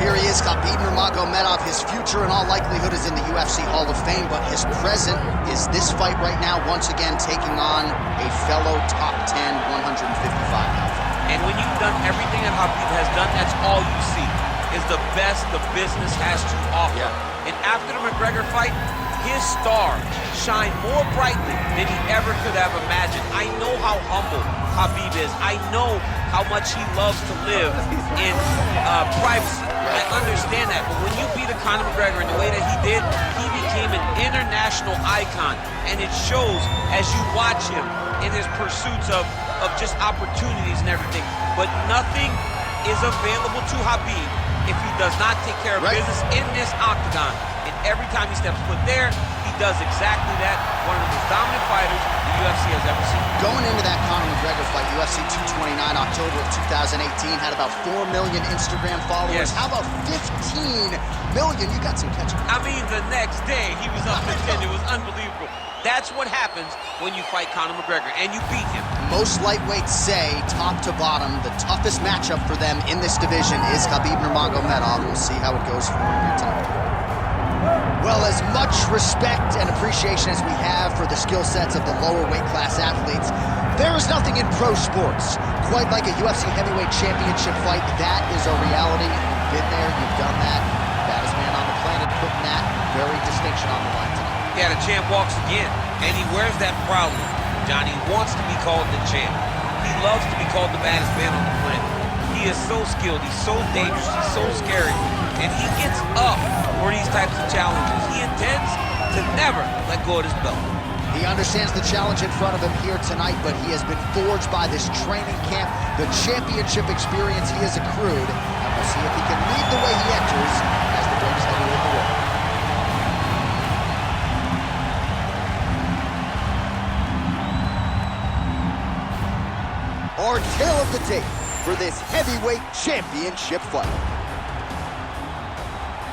here he is, Khabib Nurmagomedov. His future, in all likelihood, is in the UFC Hall of Fame, but his present is this fight right now, once again taking on a fellow top 10, 155 alpha. And when you've done everything that Khabib has done, that's all you see, is the best the business has to offer. Yeah. And after the McGregor fight, his star shined more brightly than he ever could have imagined. I know how humble Khabib is. I know how much he loves to live in privacy. I understand that, but when you beat Conor McGregor in the way that he did, he became an international icon, and it shows as you watch him in his pursuits of just opportunities and everything. But nothing is available to Khabib if he does not take care of business in this octagon. And every time he steps foot there, he does exactly that. One of the most dominant fighters the UFC has ever seen. Going into that Conor McGregor fight, UFC 229, October of 2018, had about 4 million Instagram followers. Yes. How about 15 million? You got some catch-up. I mean, the next day, he was up to 10. It was unbelievable. That's what happens when you fight Conor McGregor, and you beat him. Most lightweights say, top to bottom, the toughest matchup for them in this division is Khabib Nurmagomedov. We'll see how it goes for him here tonight. Well, as much respect and appreciation as we have for the skill sets of the lower weight class athletes, there is nothing in pro sports quite like a UFC heavyweight championship fight. That is a reality. You've been there, you've done that. Baddest man on the planet putting that very distinction on the line tonight. Yeah, the champ walks again, and he wears that proudly. Johnny wants to be called the champ. He loves to be called the baddest man on the planet. He is so skilled, he's so dangerous, he's so scary, and he gets up for these types of challenges. He intends to never let go of his belt. He understands the challenge in front of him here tonight, but he has been forged by this training camp, the championship experience he has accrued, and we'll see if he can lead the way he enters as the greatest heavyweight in the world. Our tale of the tape for this heavyweight championship fight.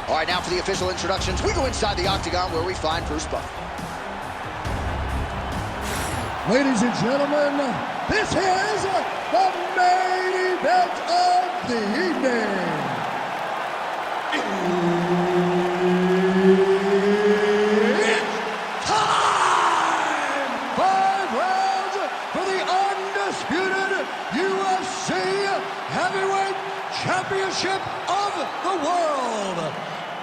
All right, now for the official introductions, we go inside the octagon where we find Bruce Buffer. Ladies and gentlemen, this is the main event of the evening. It's time! 5 rounds for the undisputed UFC Heavyweight Championship of the world.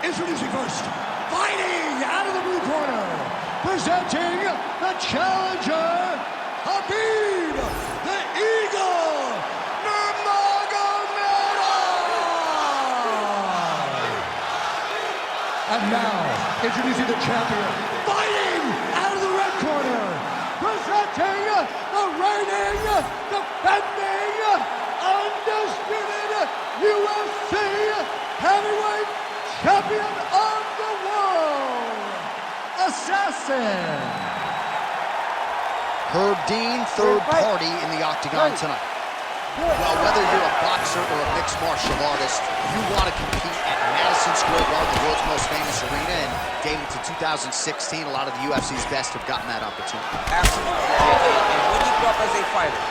Introducing first, fighting out of the blue corner, presenting the challenger, Khabib, the Eagle, Nurmagomedov. And now, introducing the champion, fighting out of the red corner, presenting the reigning, defending, undisputed UFC Heavyweight Champion of the world, Assassin. Herb Dean, third party in the octagon tonight. Well, whether you're a boxer or a mixed martial artist, you want to compete at Madison Square Garden, the world's most famous arena, and dating to 2016, a lot of the UFC's best have gotten that opportunity. Absolutely. And when you grow up as a fighter,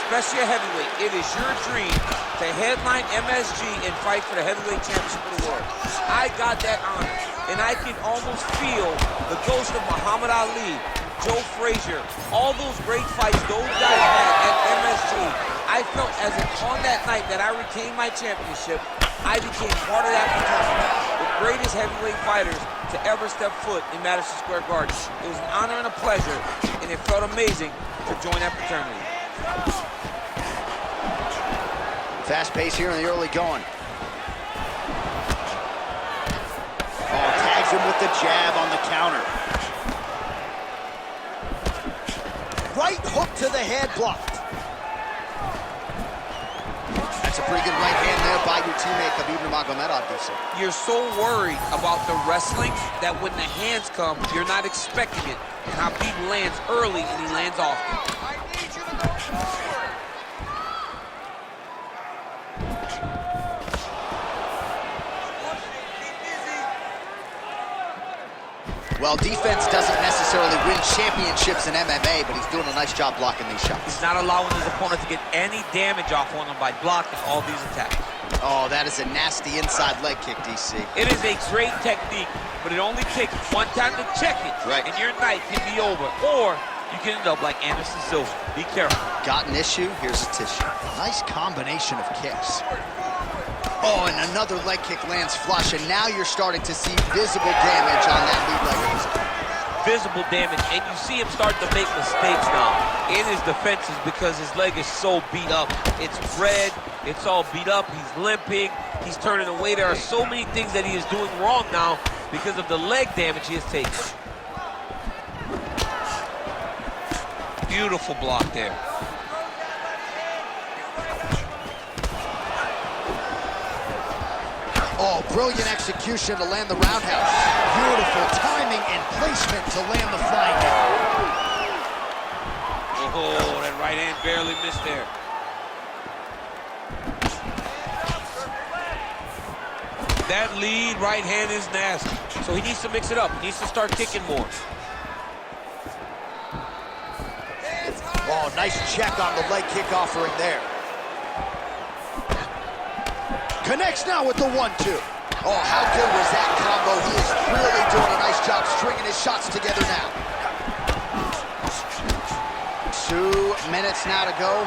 especially a heavyweight, it is your dream to headline MSG and fight for the heavyweight championship of the world. I got that honor, and I can almost feel the ghost of Muhammad Ali, Joe Frazier, all those great fights those guys had at MSG. I felt as if on that night that I retained my championship, I became part of that fraternity, the greatest heavyweight fighters to ever step foot in Madison Square Garden. It was an honor and a pleasure, and it felt amazing to join that fraternity. Fast pace here in the early going. Oh, tags him with the jab on the counter. Right hook to the head, blocked. That's a pretty good right hand there by your teammate, Khabib Nurmagomedov, DC. You're so worried about the wrestling that when the hands come, you're not expecting it. And Khabib lands early and he lands often. I need you to go forward. Well, defense doesn't necessarily win championships in MMA, but he's doing a nice job blocking these shots. He's not allowing his opponent to get any damage off on him by blocking all these attacks. Oh, that is a nasty inside leg kick, DC. It is a great technique, but it only takes one time to check it, right, and your night can be over. Or you can end up like Anderson Silva. Be careful. Got an issue? Here's a tissue. Nice combination of kicks. Oh, and another leg kick lands flush, and now you're starting to see visible damage on that lead leg of his opponent. Visible damage, and you see him start to make mistakes now in his defenses because his leg is so beat up. It's red, it's all beat up, he's limping, he's turning away. There are so many things that he is doing wrong now because of the leg damage he has taken. Beautiful block there. Oh, brilliant execution to land the roundhouse. Beautiful timing and placement to land the flying knee. Oh, that right hand barely missed there. That lead right hand is nasty. So he needs to mix it up. He needs to start kicking more. Oh, nice check on the leg kick offering there. Connects now with the 1-2. Oh, how good was that combo? He is really doing a nice job stringing his shots together now. 2 minutes now to go.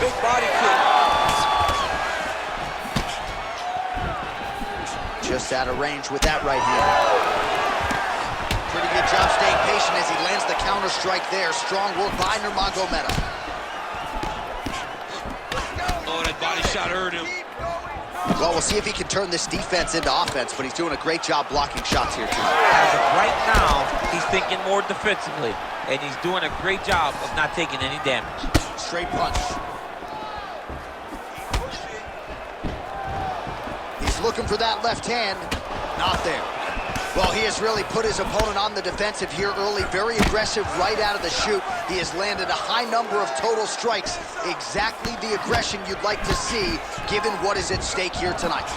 Big body kick. Just out of range with that right hand. Pretty good job staying patient as he lands the counter strike there. Strong work by Nurmagomedov. Oh, that body shot hurt him. Well, we'll see if he can turn this defense into offense, but he's doing a great job blocking shots here tonight. As of right now, he's thinking more defensively, and he's doing a great job of not taking any damage. Straight punch. He's looking for that left hand. Not there. Well, he has really put his opponent on the defensive here early. Very aggressive right out of the chute. He has landed a high number of total strikes. Exactly the aggression you'd like to see, given what is at stake here tonight.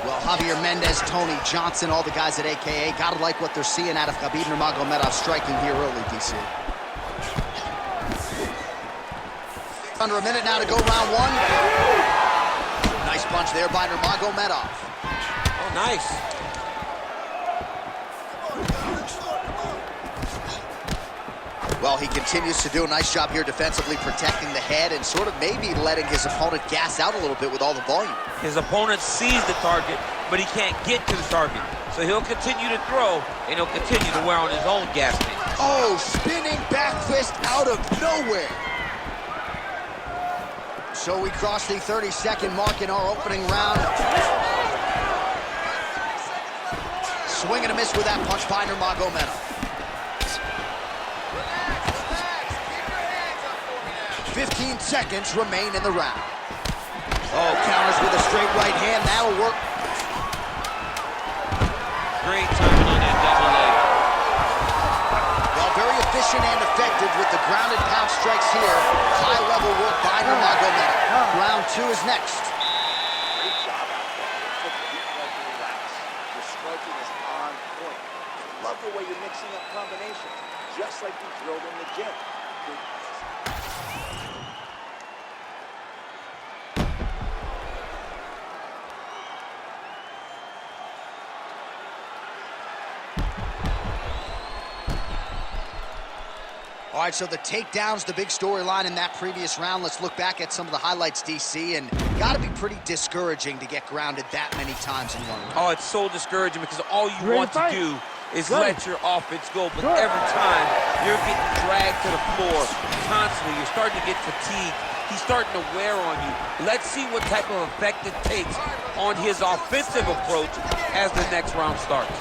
Well, Javier Mendez, Tony Johnson, all the guys at AKA, gotta like what they're seeing out of Khabib Nurmagomedov striking here early, DC. Under a minute now to go, round one. Nice punch there by Nurmagomedov. Oh, nice. Well, he continues to do a nice job here defensively, protecting the head and sort of maybe letting his opponent gas out a little bit with all the volume. His opponent sees the target, but he can't get to the target. So he'll continue to throw, and he'll continue to wear on his own gas tank. Oh, spinning back fist out of nowhere. So we cross the 30-second mark in our opening round. Swing and a miss with that punch by Nurmagomedov. 15 seconds remain in the round. Oh, counters with a straight right hand. That'll work. Great timing on that double leg. Well, very efficient and effective with the ground and pound strikes here. High-level work by Nurmagomedov. Round two is next. Great job out there. Keep like relax. Your striking is on point. Love the way you're mixing up combinations, just like you drilled in the gym. All right, so the takedowns, the big storyline in that previous round. Let's look back at some of the highlights, DC, and got to be pretty discouraging to get grounded that many times in one round. Oh, it's so discouraging because all you want to do is let your offense go, but every time you're getting dragged to the floor constantly, you're starting to get fatigued. He's starting to wear on you. Let's see what type of effect it takes on his offensive approach as the next round starts.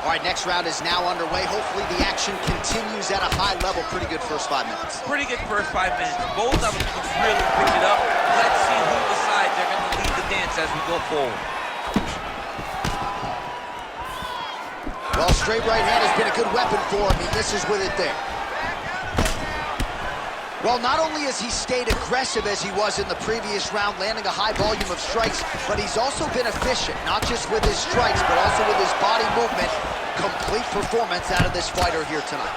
All right, next round is now underway. Hopefully the action continues at a high level. Pretty good first 5 minutes. Pretty good first 5 minutes. Both of them can really pick it up. Let's see who decides they're going to lead the dance as we go forward. Well, straight right hand has been a good weapon for him. He misses with it there. Well, not only has he stayed aggressive as he was in the previous round, landing a high volume of strikes, but he's also been efficient, not just with his strikes, but also with his body movement. Complete performance out of this fighter here tonight.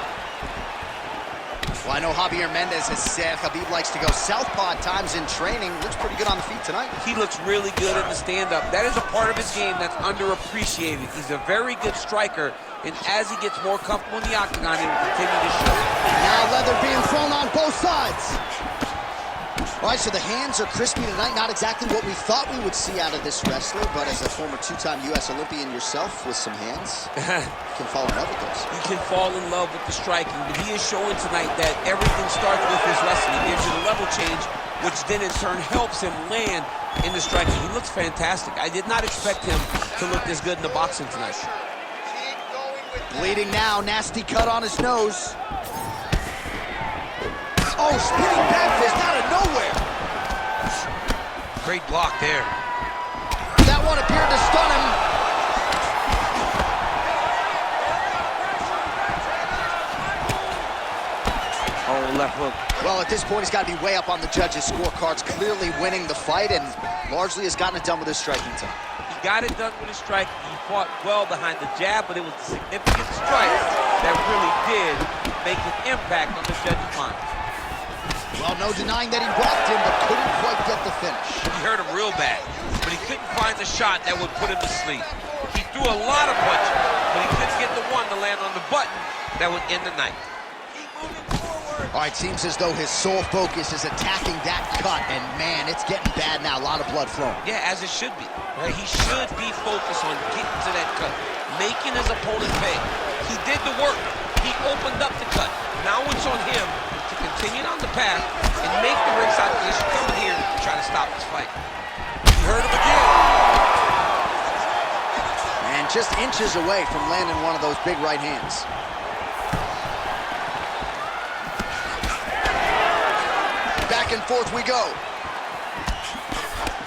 Well, I know Javier Mendez has said Khabib likes to go southpaw at times in training. Looks pretty good on the feet tonight. He looks really good in the stand-up. That is a part of his game that's underappreciated. He's a very good striker, and as he gets more comfortable in the octagon, he will continue to show. Now leather being thrown on both sides. All right, so the hands are crispy tonight. Not exactly what we thought we would see out of this wrestler, but as a former two-time U.S. Olympian yourself with some hands, you can fall in love with those. You can fall in love with the striking, but he is showing tonight that everything starts with his wrestling. He gives you the level change, which then in turn helps him land in the striking. He looks fantastic. I did not expect him to look this good in the boxing tonight. Bleeding now, nasty cut on his nose. Oh, spinning back fist out of nowhere. Great block there. That one appeared to stun him. Oh, left hook. Well, at this point, he's got to be way up on the judges' scorecards, clearly winning the fight, and largely has gotten it done with his striking time. He got it done with his striking. He fought well behind the jab, but it was a significant strike that really did make an impact on the judges' mind. Well, no denying that he rocked him, but couldn't quite get the finish. He hurt him real bad, but he couldn't find the shot that would put him to sleep. He threw a lot of punches, but he couldn't get the one to land on the button that would end the night. All right, seems as though his sole focus is attacking that cut, and man, it's getting bad now. A lot of blood flowing. Yeah, as it should be. Right? He should be focused on getting to that cut, making his opponent pay. He did the work. He opened up the cut. Now it's on him to continue on the path and make the ringside position coming here to try to stop this fight. He hurt him again. And just inches away from landing one of those big right hands. Back and forth we go.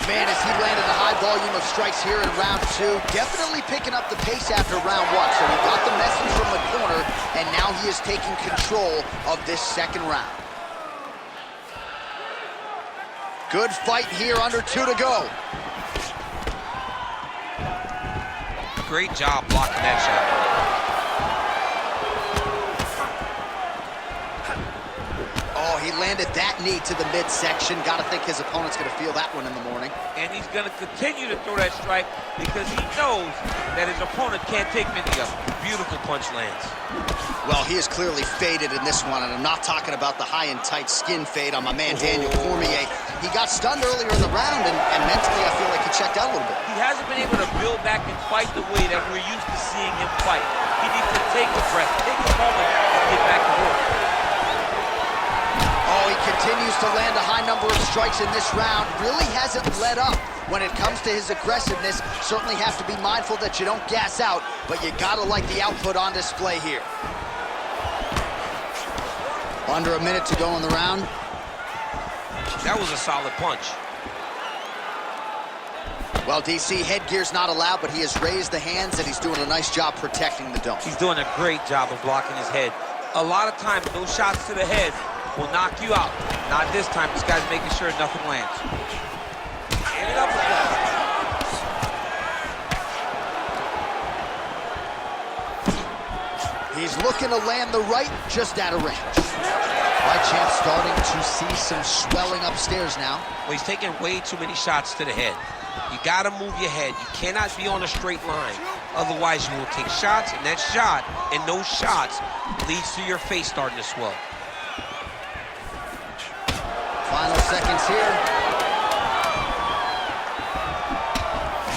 Man, as he landed a high volume of strikes here in round two, definitely picking up the pace after round one. So he got the message from the corner, and now he is taking control of this second round. Good fight here, under 2 to go. Great job blocking that shot. Oh, he landed that knee to the midsection. Got to think his opponent's going to feel that one in the morning. And he's going to continue to throw that strike because he knows that his opponent can't take many of them. Beautiful punch lands. Well, he is clearly faded in this one, and I'm not talking about the high and tight skin fade on my man Daniel Cormier. He got stunned earlier in the round, and mentally I feel like he checked out a little bit. He hasn't been able to build back and fight the way that we're used to seeing him fight. He needs to take a breath, take a moment, and get back to work. Oh, he continues to land a high number of strikes in this round. Really hasn't let up when it comes to his aggressiveness. Certainly have to be mindful that you don't gas out, but you gotta like the output on display here. Under a minute to go in the round. That was a solid punch. Well, DC, headgear's not allowed, but he has raised the hands, and he's doing a nice job protecting the dome. He's doing a great job of blocking his head. A lot of times, those shots to the head will knock you out. Not this time. This guy's making sure nothing lands. And up again. He's looking to land the right, just out of range. Right champ starting to see some swelling upstairs now. Well, he's taking way too many shots to the head. You gotta move your head. You cannot be on a straight line. Otherwise, you will take shots, and that shot and those shots leads to your face starting to swell. Final seconds here.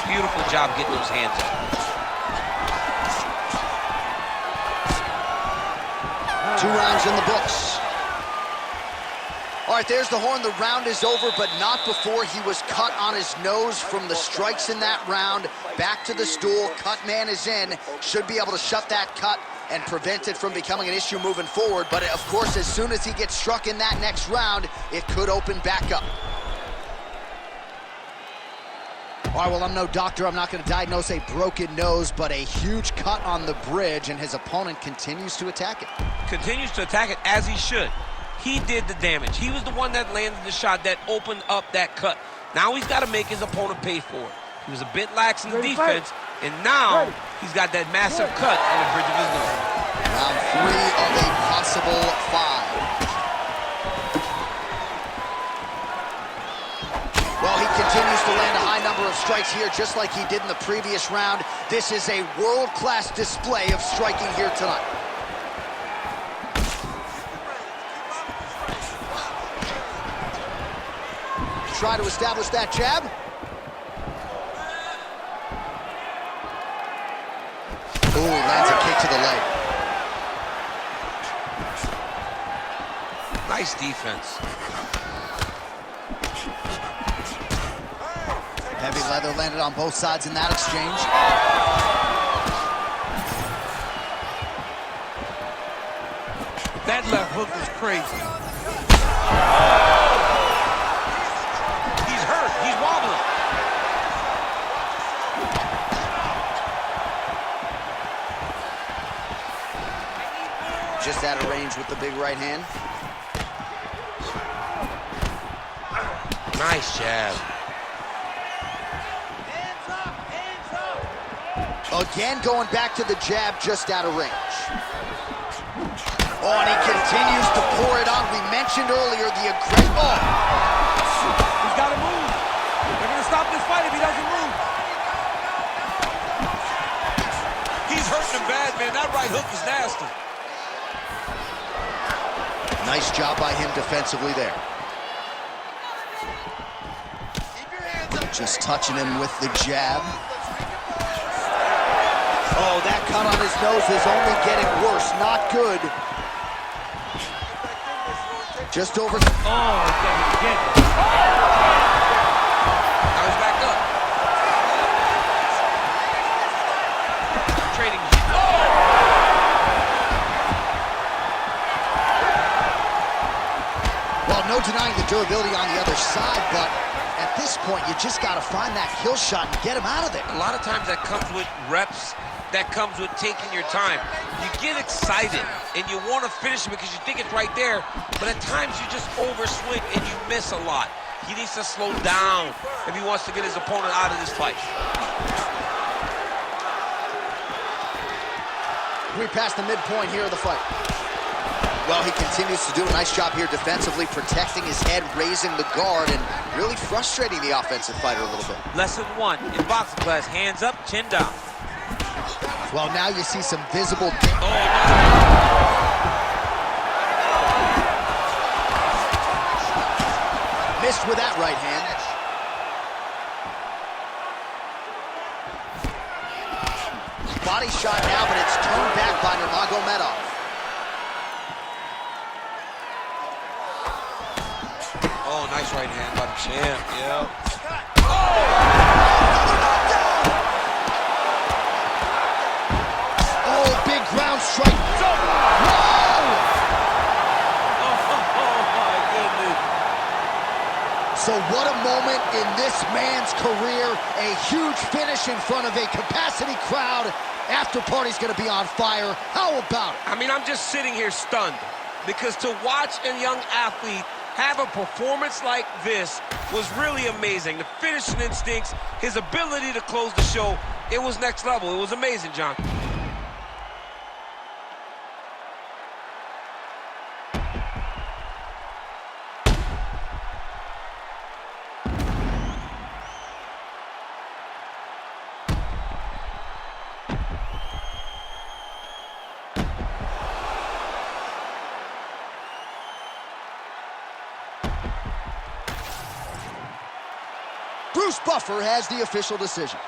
Beautiful job getting those hands up. 2 rounds in the books. All right, there's the horn. The round is over, but not before he was cut on his nose from the strikes in that round. Back to the stool. Cut man is in. Should be able to shut that cut and prevent it from becoming an issue moving forward. But, of course, as soon as he gets struck in that next round, it could open back up. All right, well, I'm no doctor. I'm not going to diagnose a broken nose, but a huge cut on the bridge, and his opponent continues to attack it. Continues to attack it as he should. He did the damage. He was the one that landed the shot that opened up that cut. Now he's got to make his opponent pay for it. He was a bit lax in the defense, and now he's got that massive cut on the bridge of his nose. Round 3 of a possible 5. continues to land a high number of strikes here, just like he did in the previous round. This is a world-class display of striking here tonight. Try to establish that jab. Ooh, lands a kick to the leg. Nice defense. Heavy leather landed on both sides in that exchange. That left hook was crazy. He's hurt. He's wobbling. Just out of range with the big right hand. Nice jab. Again, going back to the jab, just out of range. Oh, and he continues to pour it on. We mentioned earlier the aggression. Oh. He's got to move. They're going to stop this fight if he doesn't move. He's hurting him bad, man. That right hook is nasty. Nice job by him defensively there. Just touching him with the jab. Oh, that cut on his nose is only getting worse. Not good. Just over. Oh, again. Now he's back up. Trading. Well, no denying the durability on the other side, but at this point, you just got to find that kill shot and get him out of there. A lot of times that comes with reps, that comes with taking your time. You get excited and you want to finish it because you think it's right there, but at times you just overswing and you miss a lot. He needs to slow down if he wants to get his opponent out of this fight. We're past the midpoint here of the fight. Well, he continues to do a nice job here defensively, protecting his head, raising the guard, and really frustrating the offensive fighter a little bit. Lesson 1 in boxing class, hands up, chin down. Well, now you see some visible... Missed with that right hand. Body shot now, but it's turned back by Nurmagomedov. Oh, nice right hand by the champ, yeah. Oh, big ground strike. Whoa! Oh, my goodness. So what a moment in this man's career. A huge finish in front of a capacity crowd. After party's gonna be on fire. How about it? I mean, I'm just sitting here stunned because to watch a young athlete have a performance like this was really amazing. The finishing instincts, his ability to close the show, it was next level. It was amazing, John. Bruce Buffer has the official decision.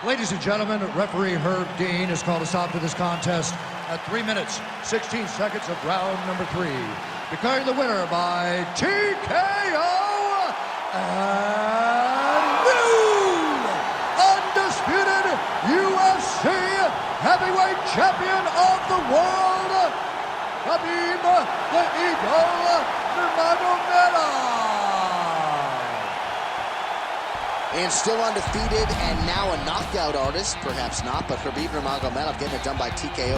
Ladies and gentlemen, referee Herb Dean has called a stop to this contest at 3 minutes, 16 seconds of round number 3. Declaring the winner by TKO and new undisputed UFC heavyweight champion of the world, Khabib the Eagle Nurmagomedov. And still undefeated and now a knockout artist, perhaps not, but Khabib Nurmagomedov getting it done by TKO.